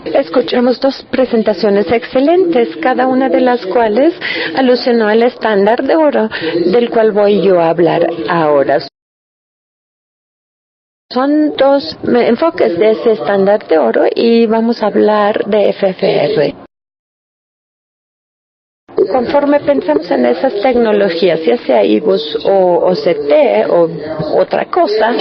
Escuchamos dos presentaciones excelentes, cada una de las cuales alusionó al estándar de oro, del cual voy yo a hablar ahora. Son dos enfoques de ese estándar de oro y vamos a hablar de FFR. Conforme pensamos en esas tecnologías, ya sea IBUS o OCT o otra cosa,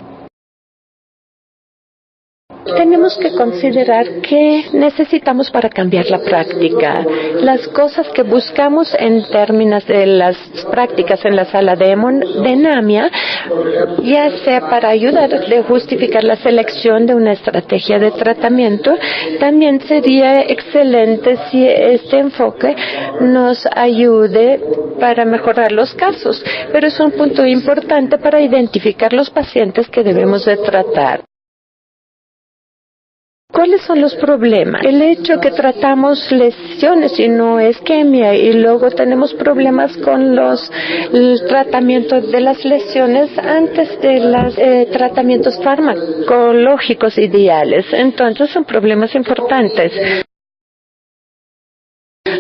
tenemos que considerar qué necesitamos para cambiar la práctica. Las cosas que buscamos en términos de las prácticas en la sala de hemodinamia, ya sea para ayudar a justificar la selección de una estrategia de tratamiento, también sería excelente si este enfoque nos ayude para mejorar los casos, pero es un punto importante para identificar los pacientes que debemos de tratar. ¿Cuáles son los problemas? El hecho que tratamos lesiones y no isquemia, y luego tenemos problemas con el tratamiento de las lesiones antes de los tratamientos farmacológicos ideales. Entonces son problemas importantes.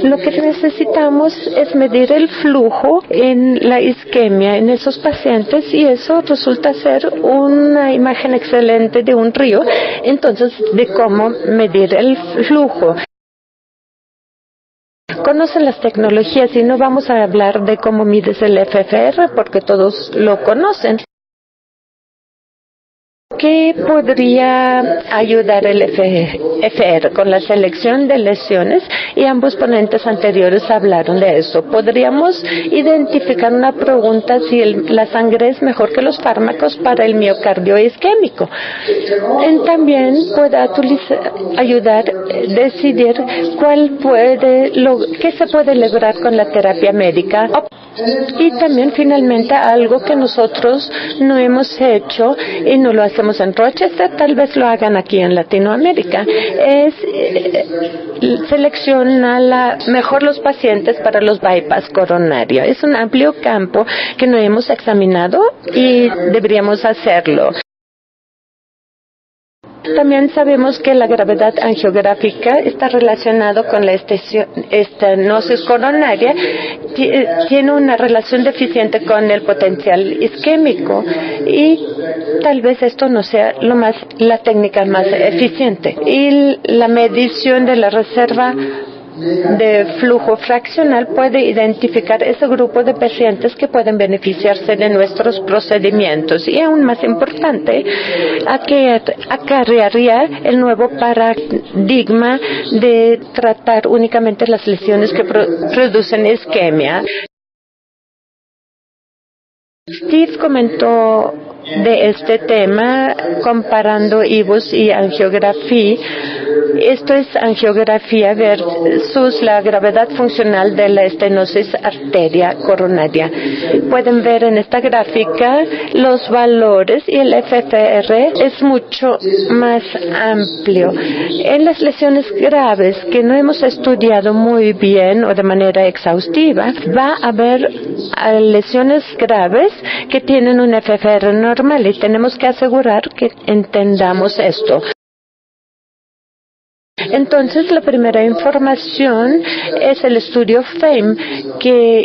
Lo que necesitamos es medir el flujo en la isquemia en esos pacientes y eso resulta ser una imagen excelente de un río, entonces de cómo medir el flujo. Conocen las tecnologías y no vamos a hablar de cómo mides el FFR porque todos lo conocen. ¿Qué podría ayudar el FFR con la selección de lesiones? Y ambos ponentes anteriores hablaron de eso. Podríamos identificar una pregunta si la sangre es mejor que los fármacos para el miocardio isquémico. También puede ayudar a decidir qué se puede lograr con la terapia médica. Y también finalmente algo que nosotros no hemos hecho y no lo hacemos en Rochester, tal vez lo hagan aquí en Latinoamérica, es seleccionar mejor los pacientes para los bypass coronarios. Es un amplio campo que no hemos examinado y deberíamos hacerlo. También sabemos que la gravedad angiográfica está relacionado con la estenosis coronaria, tiene una relación deficiente con el potencial isquémico y tal vez esto no sea la técnica más eficiente. Y la medición de la reserva de flujo fraccional puede identificar ese grupo de pacientes que pueden beneficiarse de nuestros procedimientos y aún más importante, acarrearía el nuevo paradigma de tratar únicamente las lesiones que producen isquemia. Steve comentó de este tema comparando IBUS y angiografía. Esto es angiografía versus la gravedad funcional de la estenosis arteria coronaria. Pueden ver en esta gráfica los valores y el FFR es mucho más amplio. En las lesiones graves que no hemos estudiado muy bien o de manera exhaustiva, va a haber lesiones graves que tienen un FFR normal y tenemos que asegurar que entendamos esto. Entonces, la primera información es el estudio FAME,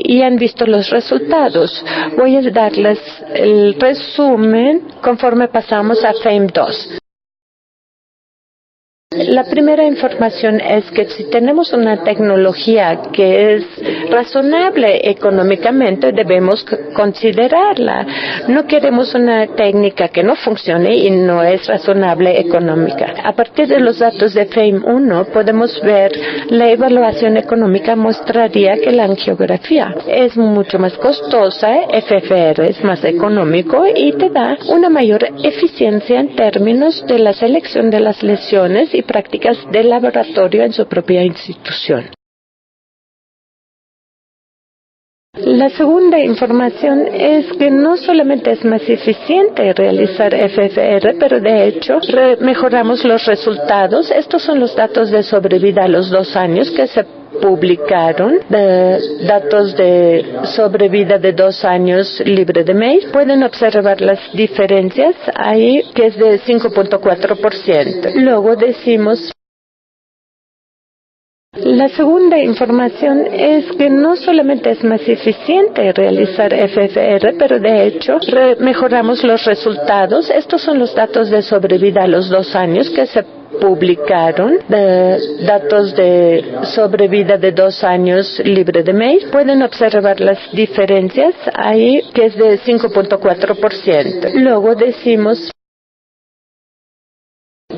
y han visto los resultados. Voy a darles el resumen conforme pasamos a FAME 2. La primera información es que si tenemos una tecnología que es razonable económicamente, debemos considerarla. No queremos una técnica que no funcione y no es razonable económica. A partir de los datos de FAME 1, podemos ver la evaluación económica mostraría que la angiografía es mucho más costosa, FFR es más económico y te da una mayor eficiencia en términos de la selección de las lesiones y prácticas de laboratorio en su propia institución. La segunda información es que no solamente es más eficiente realizar FFR, pero de hecho mejoramos los resultados. Estos son los datos de sobrevida a los 2 años que se publicaron, datos de sobrevida de 2 años libre de MACE. Pueden observar las diferencias ahí, que es de 5.4%. Luego decimos La segunda información es que no solamente es más eficiente realizar FFR, pero de hecho mejoramos los resultados. Estos son los datos de sobrevida a los 2 años que se publicaron, datos de sobrevida de 2 años libre de maíz. Pueden observar las diferencias ahí, que es de 5.4%. Luego decimos,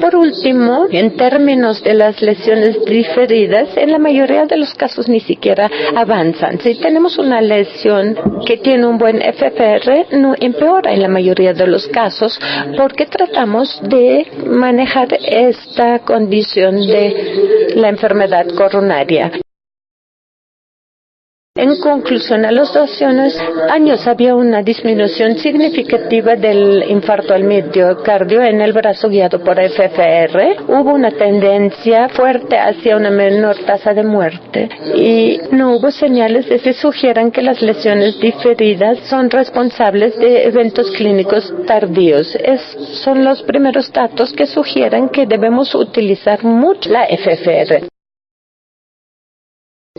por último, en términos de las lesiones diferidas, en la mayoría de los casos ni siquiera avanzan. Si tenemos una lesión que tiene un buen FFR, no empeora en la mayoría de los casos, porque tratamos de manejar esta condición de la enfermedad coronaria. En conclusión, a los 2 años había una disminución significativa del infarto al miocardio en el brazo guiado por FFR. Hubo una tendencia fuerte hacia una menor tasa de muerte y no hubo señales de que sugieran que las lesiones diferidas son responsables de eventos clínicos tardíos. Son los primeros datos que sugieren que debemos utilizar mucho la FFR.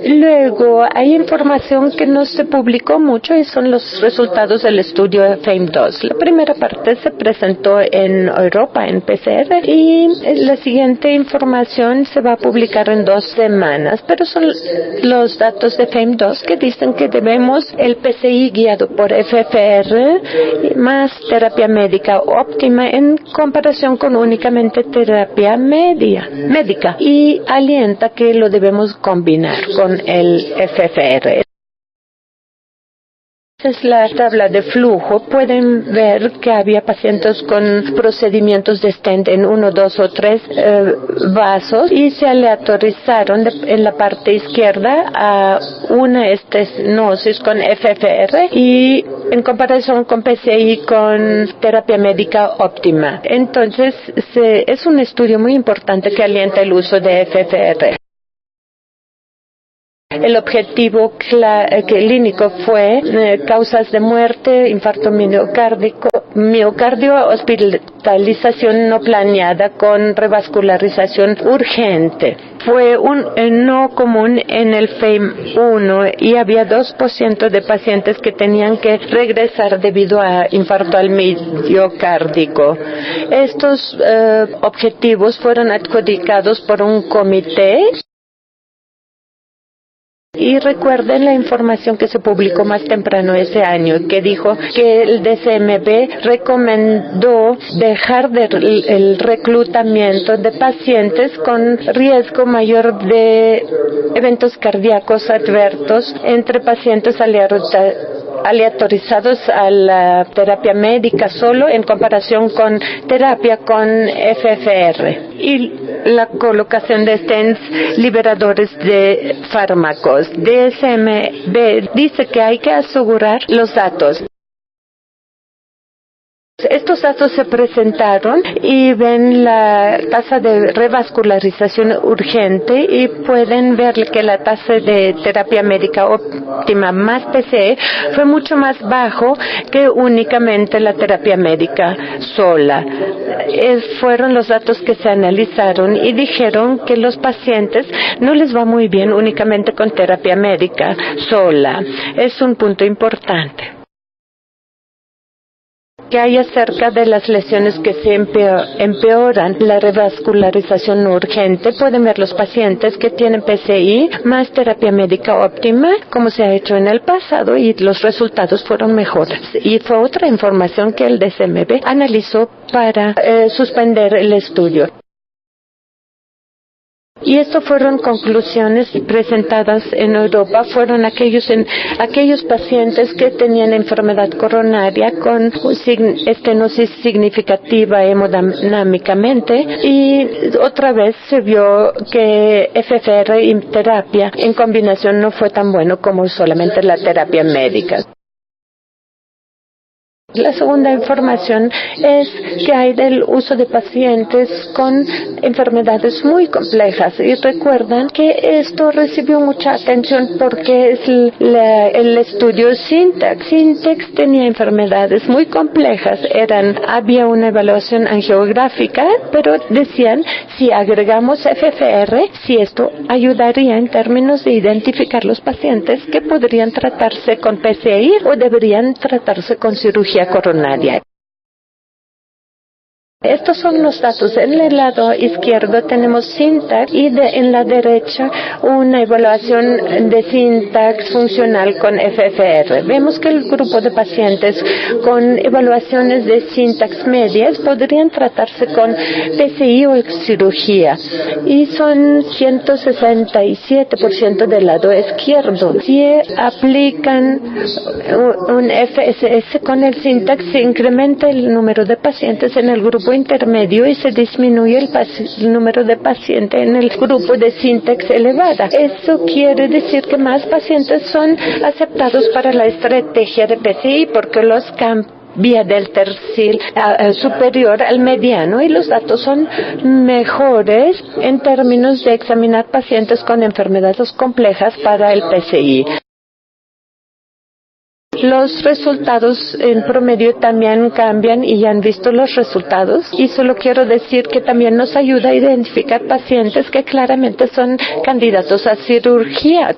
Luego, hay información que no se publicó mucho y son los resultados del estudio FAME2. La primera parte se presentó en Europa, en PCR, y la siguiente información se va a publicar en 2 semanas, pero son los datos de FAME2 que dicen que debemos el PCI guiado por FFR más terapia médica óptima en comparación con únicamente terapia médica y alienta que lo debemos combinar con el FFR. Es la tabla de flujo. Pueden ver que había pacientes con procedimientos de stent en 1, 2 o 3 vasos y se aleatorizaron en la parte izquierda a una estenosis con FFR y en comparación con PCI con terapia médica óptima. Entonces, es un estudio muy importante que alienta el uso de FFR. El objetivo clínico fue causas de muerte, infarto miocardio, hospitalización no planeada con revascularización urgente. Fue no común en el FAME1 y había 2% de pacientes que tenían que regresar debido a infarto al miocárdico. Estos objetivos fueron adjudicados por un comité. Y recuerden la información que se publicó más temprano ese año, que dijo que el DSMB recomendó dejar el reclutamiento de pacientes con riesgo mayor de eventos cardíacos adversos entre pacientes aleatorizados a la terapia médica solo en comparación con terapia con FFR y la colocación de stents liberadores de fármacos. DSMB dice que hay que asegurar los datos. Estos datos se presentaron y ven la tasa de revascularización urgente y pueden ver que la tasa de terapia médica óptima más PCE fue mucho más bajo que únicamente la terapia médica sola. Fueron los datos que se analizaron y dijeron que los pacientes no les va muy bien únicamente con terapia médica sola. Es un punto importante que hay acerca de las lesiones que se empeoran. La revascularización urgente, pueden ver los pacientes que tienen PCI más terapia médica óptima, como se ha hecho en el pasado, y los resultados fueron mejores. Y fue otra información que el DSMB analizó para suspender el estudio. Y esto fueron conclusiones presentadas en Europa, fueron aquellos pacientes que tenían enfermedad coronaria con estenosis significativa hemodinámicamente, y otra vez se vio que FFR y terapia en combinación no fue tan bueno como solamente la terapia médica. La segunda información es que hay del uso de pacientes con enfermedades muy complejas. Y recuerdan que esto recibió mucha atención porque es el estudio SYNTAX. SYNTAX tenía enfermedades muy complejas. Había una evaluación angiográfica, pero decían si agregamos FFR, si esto ayudaría en términos de identificar los pacientes que podrían tratarse con PCI o deberían tratarse con cirugía coronaria. Estos son los datos. En el lado izquierdo tenemos SYNTAX y en la derecha una evaluación de SYNTAX funcional con FFR. Vemos que el grupo de pacientes con evaluaciones de SYNTAX medias podrían tratarse con PCI o cirugía y son 167% del lado izquierdo. Si aplican un FSS con el SYNTAX, se incrementa el número de pacientes en el grupo intermedio y se disminuye el número de pacientes en el grupo de SYNTAX elevada. Eso quiere decir que más pacientes son aceptados para la estrategia de PCI porque los cambia del tercil superior al mediano y los datos son mejores en términos de examinar pacientes con enfermedades complejas para el PCI. Los resultados en promedio también cambian y ya han visto los resultados y solo quiero decir que también nos ayuda a identificar pacientes que claramente son candidatos a cirugía.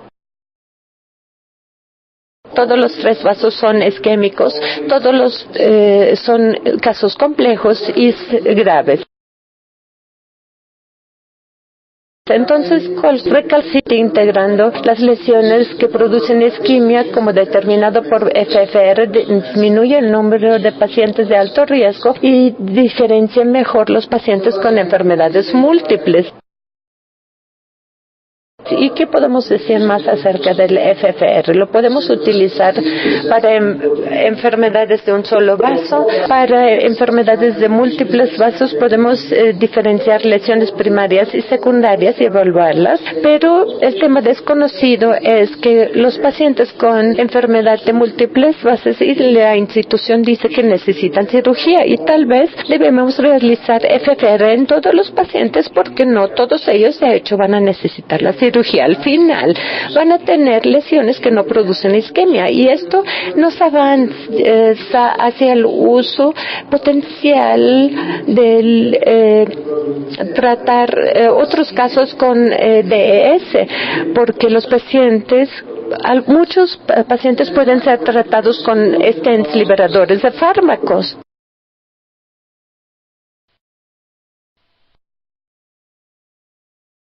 Todos los 3 vasos son isquémicos, todos los son casos complejos y graves. Entonces, recalcitrante integrando las lesiones que producen isquemia como determinado por FFR disminuye el número de pacientes de alto riesgo y diferencia mejor los pacientes con enfermedades múltiples. ¿Y qué podemos decir más acerca del FFR? Lo podemos utilizar para enfermedades de un solo vaso, para enfermedades de múltiples vasos podemos diferenciar lesiones primarias y secundarias y evaluarlas, pero el tema desconocido es que los pacientes con enfermedad de múltiples vasos y la institución dice que necesitan cirugía y tal vez debemos realizar FFR en todos los pacientes porque no todos ellos de hecho van a necesitar la cirugía. Al final van a tener lesiones que no producen isquemia y esto nos avanza hacia el uso potencial del tratar otros casos con DES porque muchos pacientes pueden ser tratados con stents liberadores de fármacos.